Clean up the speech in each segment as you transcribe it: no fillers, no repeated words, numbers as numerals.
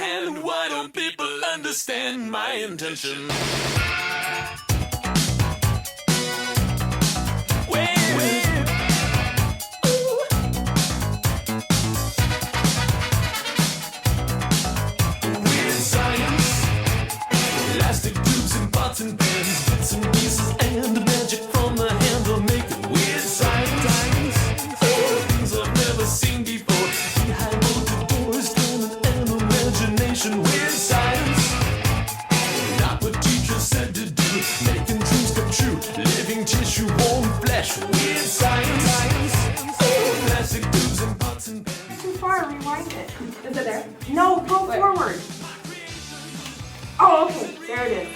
hand. Why don't people understand my intention? And pens, bits and pieces, and the magic from the hand will make it weird science. Things I've never seen before. Behind bolted doors, talent and imagination. Weird science. Not what teachers said to do. Making dreams come true. Living tissue, warm flesh. Weird science. Plastic tubes and pots and pans. Too far, rewind it. Is it there? No, go forward. Oh, okay. There it is.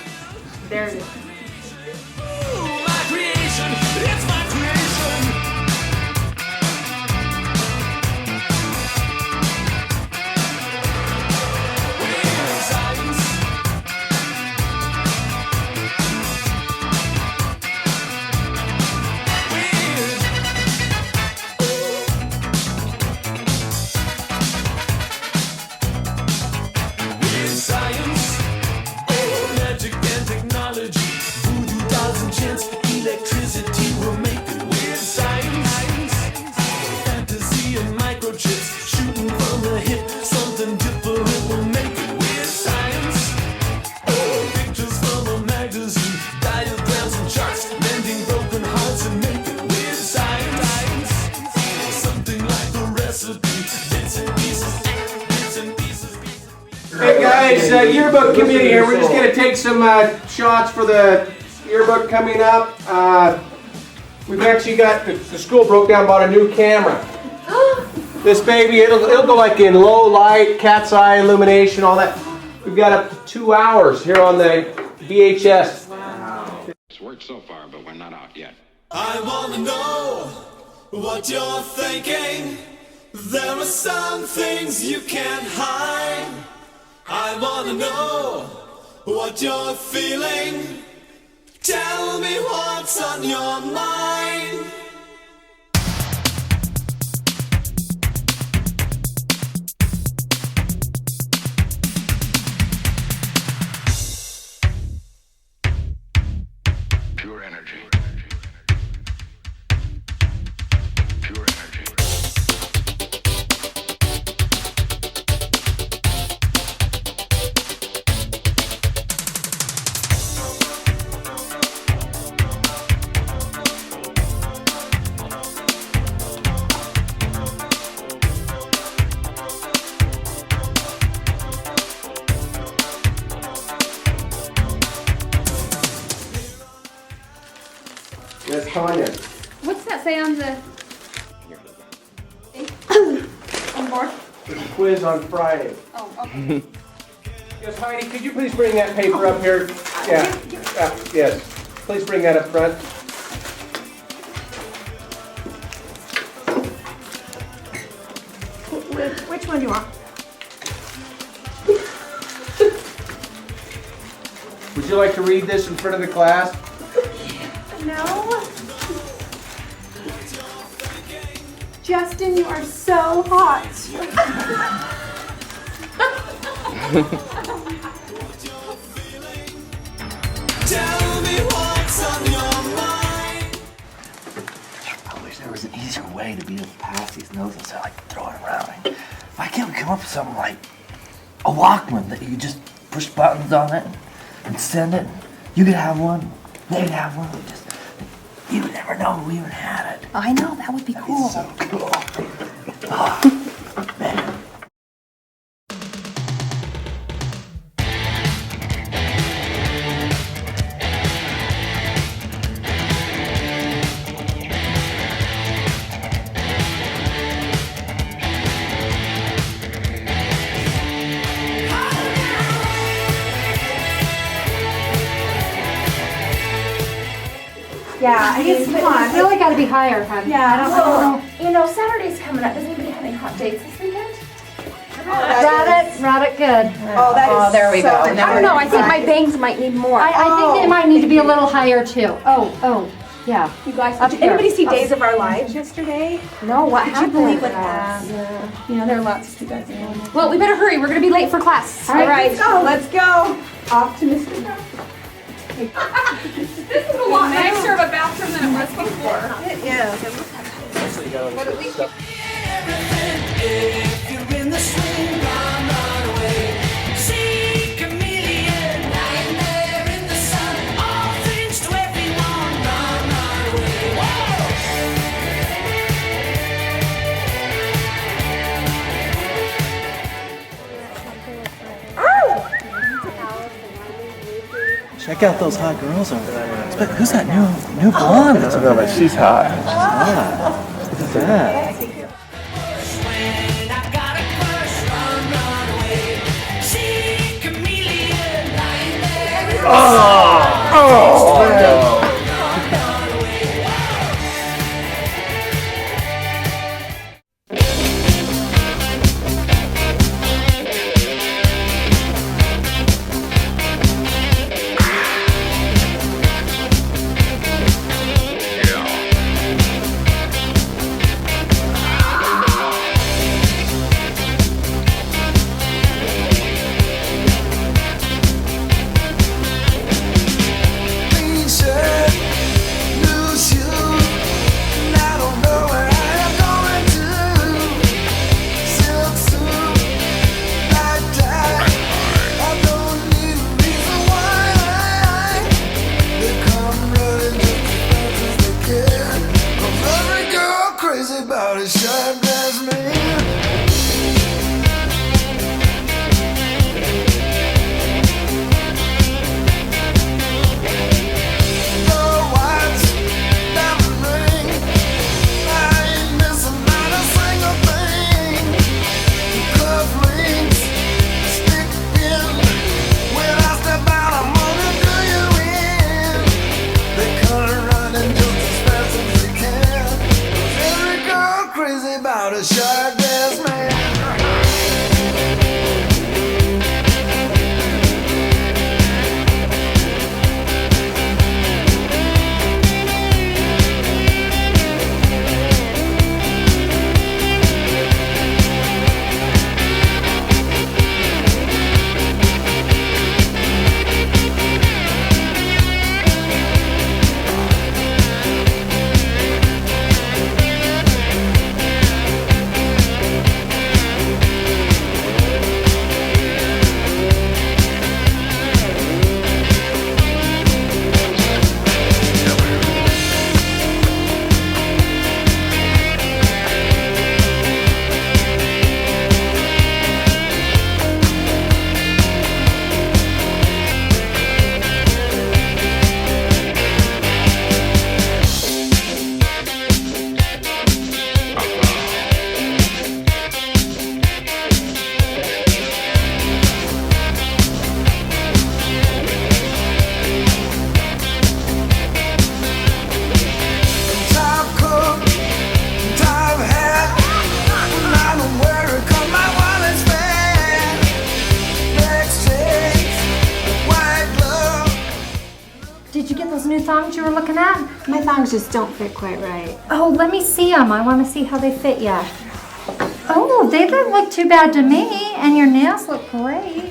There it is. My creation, it's my creation. Weird science. Weird science. Oh, magic and technology. Voodoo dolls and chants. Electricity will make it weird science. Fantasy and microchips. Shooting from the hip. Something different will make it weird science. Oh, pictures from a magazine. Diagrams and charts. Mending broken hearts and make it weird science. Something like a recipe. Bits and pieces. Bits and pieces. Hey guys, yearbook committee here. We're just going to take some shots for the yearbook coming up. We've actually got, the school broke down, bought a new camera. This baby, it'll go like in low light, cat's eye illumination, all that. We've got up to 2 hours here on the VHS. It's worked so far, but we're not out yet. I wanna know what you're thinking. There are some things you can't hide. I wanna know what you're feeling. Tell me what's on your mind. Pure energy. Pure energy. That's Tanya. What's that say on the... on board? There's a quiz on Friday. Oh, okay. Yes, Heidi, could you please bring that paper up here? Yeah, yes. Please bring that up front. Which one do you want? Would you like to read this in front of the class? No. Justin, you are so hot. Tell me what's on your mind. I wish there was an easier way to be able to pass these notes instead of like throwing them around. Why can't we come up with something like a Walkman that you could just push buttons on it and send it? You could have one, they could have one. You would never know we even had it. I know, that would be cool. So cool. Oh, man. Yeah, I mean, come on. It's really got to be higher, huh? Yeah, I don't know. know. You know, Saturday's coming up. Does anybody have any hot dates this weekend? Rat it good. Oh, that is Oh, there we go. so Never I don't know, I think my bangs might need more. I think they might need to be a little higher too. Oh, Yeah. You guys, Up did here. anybody see Days of Our Lives yesterday? No, what Did happened? you believe what happened? You know, there are lots of you guys in there. Well, we better hurry. We're gonna be late for class. All right, let's go. Off to Mr. This is a lot nicer of a bathroom than it was before. It is. If you're in the swing, run away. See chameleon lying there in the sun. All things to everyone, run away. Check out those hot girls over there. Who's that new blonde? That's she's hot. Look at that. When I got a crush, run away. See chameleon lying there. Did you get those new thongs you were looking at? My thongs just don't fit quite right. Oh, let me see them. I want to see how they fit you. Oh, they don't look too bad to me, and your nails look great.